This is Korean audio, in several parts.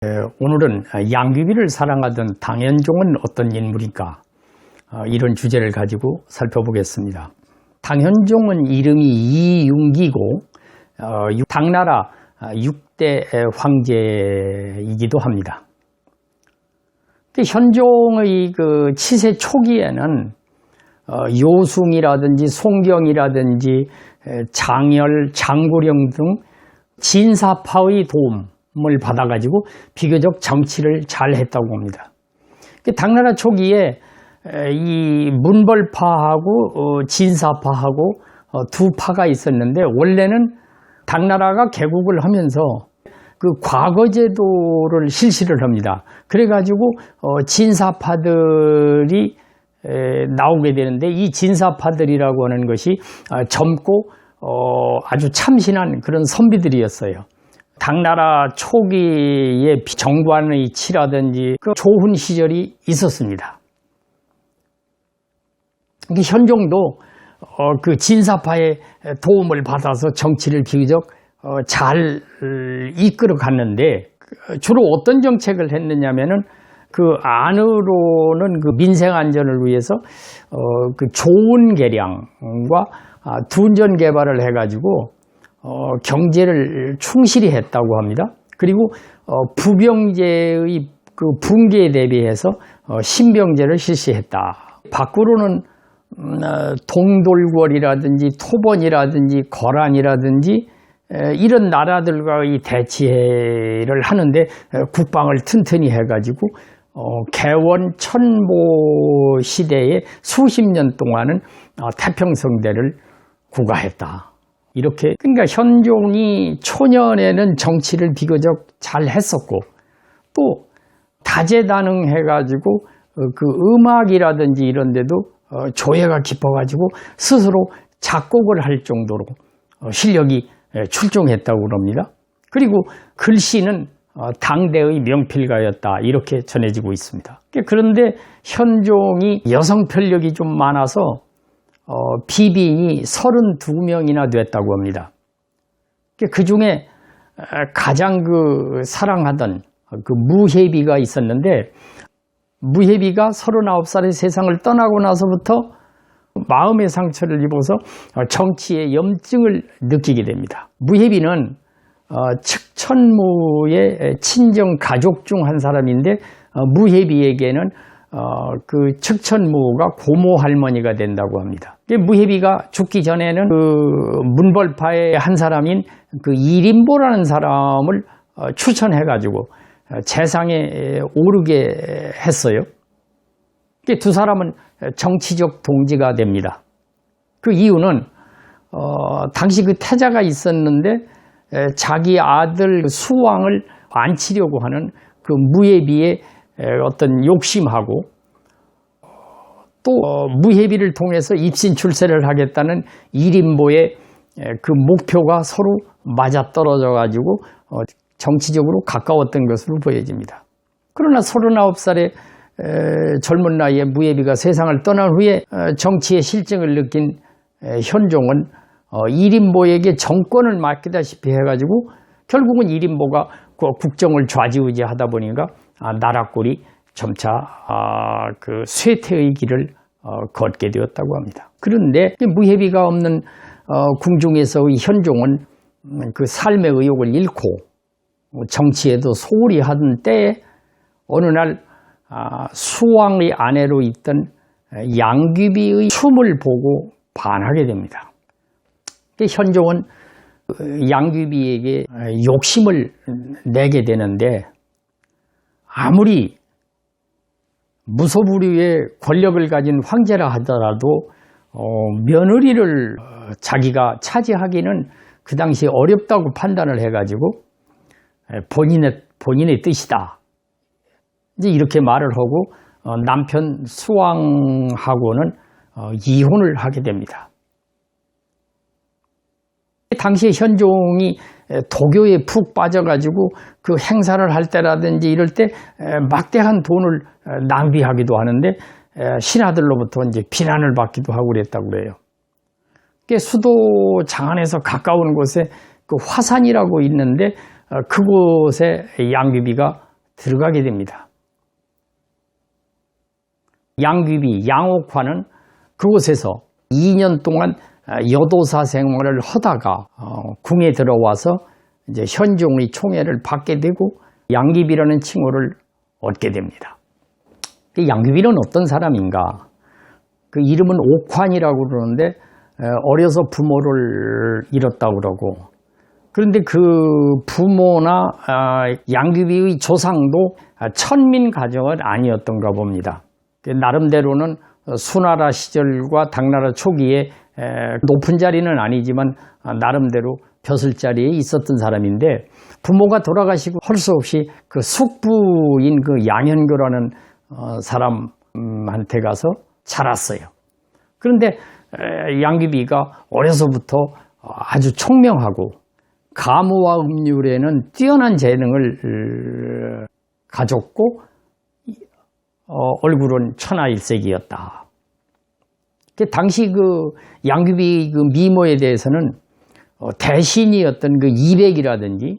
오늘은 양귀비를 사랑하던 당현종은 어떤 인물일까? 이런 주제를 가지고 살펴보겠습니다. 당현종은 이름이 이윤기고 당나라 6대 황제이기도 합니다. 현종의 그 치세 초기에는 요숭이라든지 송경이라든지 장열, 장구령 등 진사파의 도움을 받아가지고 비교적 정치를 잘 했다고 봅니다. 당나라 초기에 이 문벌파하고 진사파하고 두 파가 있었는데, 원래는 당나라가 개국을 하면서 그 과거제도를 실시를 합니다. 그래가지고 진사파들이 나오게 되는데, 이 진사파들이라고 하는 것이 젊고 아주 참신한 그런 선비들이었어요. 당나라 초기에 정관의 치라든지 그 좋은 시절이 있었습니다. 현종도 그 진사파의 도움을 받아서 정치를 비교적 잘 이끌어 갔는데, 주로 어떤 정책을 했느냐면은 그 안으로는 그 민생 안전을 위해서 그 좋은 계량과 둔전 개발을 해가지고 경제를 충실히 했다고 합니다. 그리고 부병제의 그 붕괴에 대비해서 신병제를 실시했다. 밖으로는 동돌궐이라든지 토번이라든지 거란이라든지 이런 나라들과의 대치를 하는데 국방을 튼튼히 해가지고 개원 천보 시대에 수십 년 동안은 태평성대를 구가했다. 이렇게, 그러니까 현종이 초년에는 정치를 비교적 잘 했었고, 또 다재다능해가지고 그 음악이라든지 이런 데도 조예가 깊어가지고 스스로 작곡을 할 정도로 실력이 출중했다고 그럽니다. 그리고 글씨는 당대의 명필가였다, 이렇게 전해지고 있습니다. 그런데 현종이 여성 편력이 좀 많아서 비빈이 32명이나 됐다고 합니다. 그 중에 가장 그 사랑하던 그 무혜비가 있었는데, 무혜비가 39살의 세상을 떠나고 나서부터 마음의 상처를 입어서 정치에 염증을 느끼게 됩니다. 무혜비는 측천무의 친정 가족 중 한 사람인데, 무혜비에게는 그 측천무가 고모 할머니가 된다고 합니다. 무혜비가 죽기 전에는 그 문벌파의 한 사람인 그 이림보라는 사람을 추천해가지고 재상에 오르게 했어요. 두 사람은 정치적 동지가 됩니다. 그 이유는 당시 그 태자가 있었는데 자기 아들 수왕을 안치려고 하는 그 무혜비의 어떤 욕심하고, 또 무혜비를 통해서 입신출세를 하겠다는 이림보의 그 목표가 서로 맞아떨어져 가지고 정치적으로 가까웠던 것으로 보여집니다. 그러나 39살의 젊은 나이에 무혜비가 세상을 떠난 후에 정치의 실증을 느낀 현종은 이림보에게 정권을 맡기다시피 해가지고 결국은 이림보가 국정을 좌지우지하다 보니까 나라꼴이 점차 그 쇠퇴의 길을 걷게 되었다고 합니다. 그런데 무혜비가 없는 궁중에서의 현종은 그 삶의 의욕을 잃고 정치에도 소홀히 하던 때에 어느 날 수왕의 아내로 있던 양귀비의 춤을 보고 반하게 됩니다. 현종은 양귀비에게 욕심을 내게 되는데, 아무리 무소불위의 권력을 가진 황제라 하더라도 며느리를 자기가 차지하기는 그 당시 어렵다고 판단을 해가지고 본인의 뜻이다, 이제 이렇게 말을 하고 남편 수왕하고는 이혼을 하게 됩니다. 당시에 현종이 도교에 푹 빠져가지고 그 행사를 할 때라든지 이럴 때 막대한 돈을 낭비하기도 하는데 신하들로부터 이제 비난을 받기도 하고 그랬다고 그래요. 수도 장안에서 가까운 곳에 그 화산이라고 있는데 그곳에 양귀비가 들어가게 됩니다. 양귀비, 양옥화는 그곳에서 2년 동안 여도사 생활을 하다가 궁에 들어와서 이제 현종의 총애를 받게 되고 양귀비라는 칭호를 얻게 됩니다. 양귀비는 어떤 사람인가? 그 이름은 옥환이라고 그러는데 어려서 부모를 잃었다고 그러고, 그런데 그 부모나 양귀비의 조상도 천민 가정은 아니었던가 봅니다. 나름대로는 수나라 시절과 당나라 초기에 높은 자리는 아니지만 나름대로 벼슬 자리에 있었던 사람인데, 부모가 돌아가시고 할 수 없이 그 숙부인 그 양현교라는 사람한테 가서 자랐어요. 그런데 양귀비가 어려서부터 아주 총명하고 가무와 음률에는 뛰어난 재능을 가졌고 얼굴은 천하일색이었다. 당시 그 양귀비 그 미모에 대해서는 대신이었던 그 이백이라든지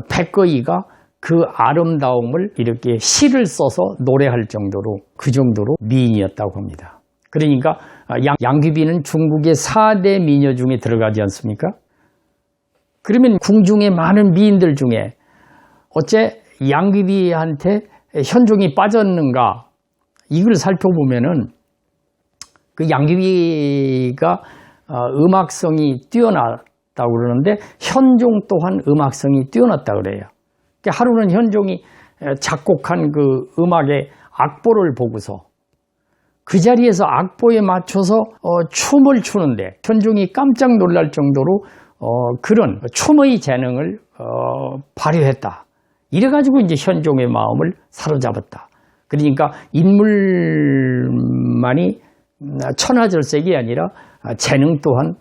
백거이가 그 아름다움을 이렇게 시를 써서 노래할 정도로, 그 정도로 미인이었다고 합니다. 그러니까 양귀비는 중국의 4대 미녀 중에 들어가지 않습니까? 그러면 궁중의 많은 미인들 중에 어째 양귀비한테 현종이 빠졌는가? 이걸 살펴보면은 그 양귀비가 음악성이 뛰어났다고 그러는데 현종 또한 음악성이 뛰어났다고 그래요. 하루는 현종이 작곡한 그 음악의 악보를 보고서 그 자리에서 악보에 맞춰서 춤을 추는데 현종이 깜짝 놀랄 정도로 그런 춤의 재능을 발휘했다. 이래가지고 이제 현종의 마음을 사로잡았다. 그러니까 인물만이 천하절색이 아니라 재능 또한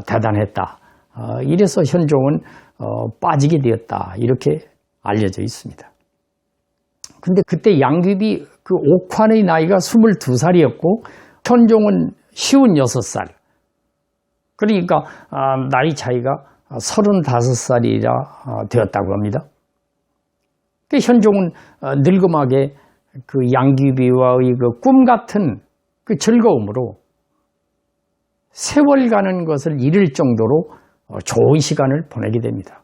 대단했다. 이래서 현종은 빠지게 되었다. 이렇게 알려져 있습니다. 근데 그때 양귀비 그 옥환의 나이가 22살이었고 현종은 56살. 그러니까 나이 차이가 35살이라 되었다고 합니다. 현종은 늙음하게 그 양귀비와의 그 꿈 같은 그 즐거움으로 세월 가는 것을 잃을 정도로 좋은 시간을 보내게 됩니다.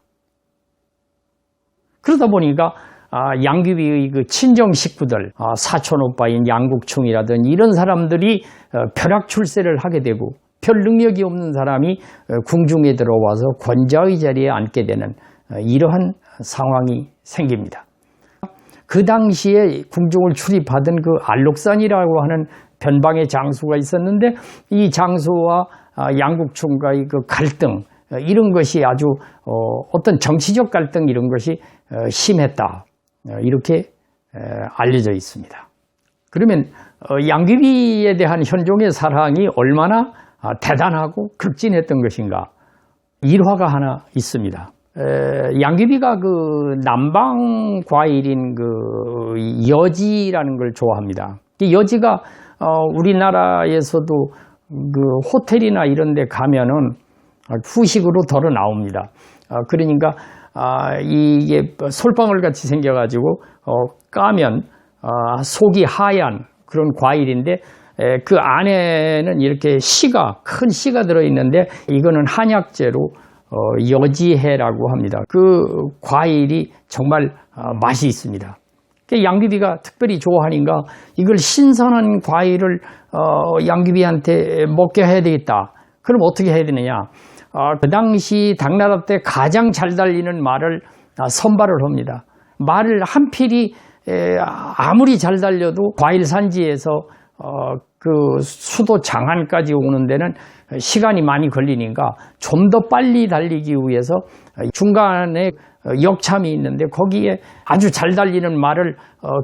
그러다 보니까 양귀비의 그 친정 식구들, 사촌 오빠인 양국충이라든 이런 사람들이 벼락출세를 하게 되고 별 능력이 없는 사람이 궁중에 들어와서 권자의 자리에 앉게 되는 이러한 상황이 생깁니다. 그 당시에 궁중을 출입하던 그 알록산이라고 하는 변방의 장수가 있었는데 이 장수와 양국충과의 그 갈등, 이런 것이 아주 어떤 정치적 갈등 이런 것이 심했다. 이렇게 알려져 있습니다. 그러면 양귀비에 대한 현종의 사랑이 얼마나 대단하고 극진했던 것인가? 일화가 하나 있습니다. 양귀비가 그 남방 과일인 그 여지라는 걸 좋아합니다. 이 여지가 우리나라에서도 그 호텔이나 이런 데 가면은 후식으로 덜어 나옵니다. 그러니까 이게 솔방울 같이 생겨가지고 까면 속이 하얀 그런 과일인데 그 안에는 이렇게 큰 씨가 들어있는데 이거는 한약재로 여지해라고 합니다. 그 과일이 정말 맛이 있습니다. 양귀비가 특별히 좋아하니까 이걸 신선한 과일을 양귀비한테 먹게 해야 되겠다. 그럼 어떻게 해야 되느냐? 그 당시 당나라 때 가장 잘 달리는 말을 선발을 합니다. 말을 한 필이 아무리 잘 달려도 과일 산지에서 그 수도 장안까지 오는 데는 시간이 많이 걸리니까 좀 더 빨리 달리기 위해서 중간에 역참이 있는데 거기에 아주 잘 달리는 말을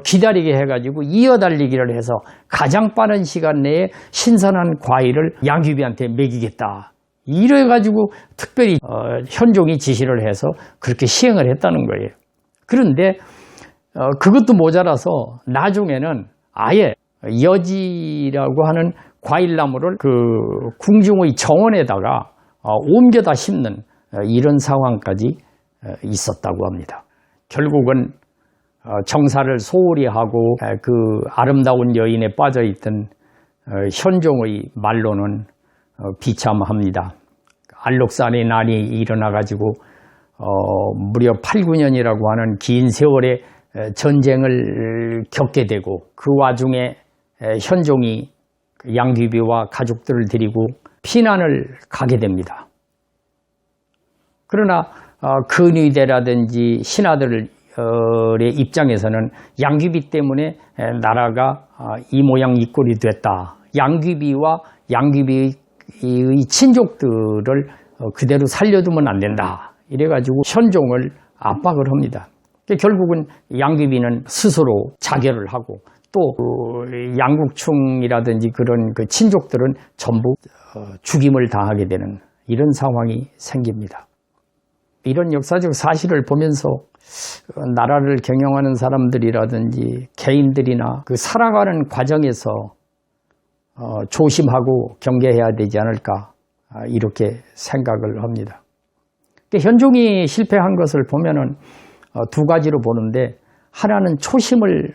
기다리게 해가지고 이어 달리기를 해서 가장 빠른 시간 내에 신선한 과일을 양귀비한테 먹이겠다. 이래가지고 특별히 현종이 지시를 해서 그렇게 시행을 했다는 거예요. 그런데 그것도 모자라서 나중에는 아예 여지라고 하는 과일나무를 그 궁중의 정원에다가 옮겨다 심는 이런 상황까지 있었다고 합니다. 결국은 정사를 소홀히 하고 그 아름다운 여인에 빠져있던 현종의 말로는 비참합니다. 알록산의 난이 일어나가지고 무려 8, 9년이라고 하는 긴 세월의 전쟁을 겪게 되고 그 와중에 현종이 양귀비와 가족들을 데리고 피난을 가게 됩니다. 그러나 근위대라든지 신하들의 입장에서는 양귀비 때문에 나라가 이 모양 이 꼴이 됐다. 양귀비와 양귀비의 친족들을 그대로 살려두면 안 된다. 이래가지고 현종을 압박을 합니다. 결국은 양귀비는 스스로 자결을 하고 또 양국충이라든지 그런 그 친족들은 전부 죽임을 당하게 되는 이런 상황이 생깁니다. 이런 역사적 사실을 보면서 나라를 경영하는 사람들이라든지 개인들이나 그 살아가는 과정에서 조심하고 경계해야 되지 않을까 이렇게 생각을 합니다. 현종이 실패한 것을 보면은 두 가지로 보는데 하나는 초심을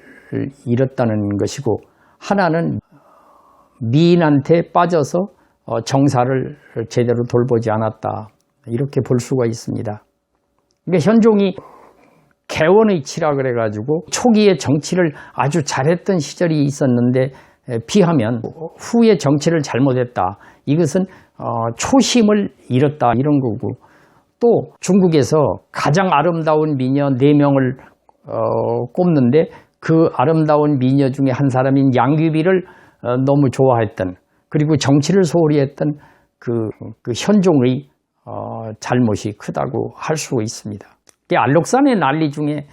잃었다는 것이고 하나는 미인한테 빠져서 정사를 제대로 돌보지 않았다 이렇게 볼 수가 있습니다. 그러니까 현종이 개원의 치라 그래가지고 초기에 정치를 아주 잘했던 시절이 있었는데 비하면 후에 정치를 잘못했다. 이것은 초심을 잃었다 이런 거고 또 중국에서 가장 아름다운 미녀 4명을 꼽는데 그 아름다운 미녀 중에 한 사람인 양귀비를 너무 좋아했던 그리고 정치를 소홀히 했던 그 현종의 잘못이 크다고 할 수 있습니다. 알록산의 난리 중에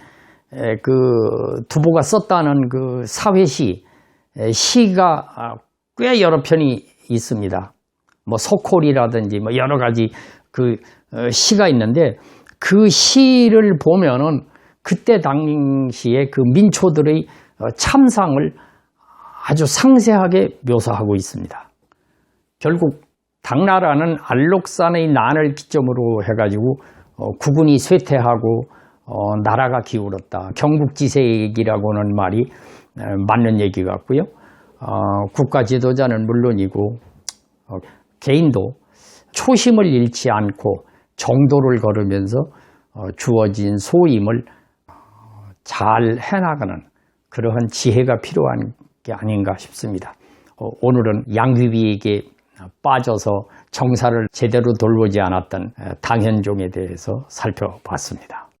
그 두보가 썼다는 그 사회시 시가 꽤 여러 편이 있습니다. 뭐 소콜이라든지 뭐 여러 가지 그 시가 있는데 그 시를 보면은 그때 당시에 그 민초들의 참상을 아주 상세하게 묘사하고 있습니다. 결국 당나라는 알록산의 난을 기점으로 해가지고 국군이 쇠퇴하고 나라가 기울었다. 경국지색이라고는 말이 맞는 얘기 같고요. 국가 지도자는 물론이고 개인도 초심을 잃지 않고 정도를 걸으면서 주어진 소임을 잘 해나가는 그러한 지혜가 필요한 게 아닌가 싶습니다. 오늘은 양귀비에게 빠져서 정사를 제대로 돌보지 않았던 당현종에 대해서 살펴봤습니다.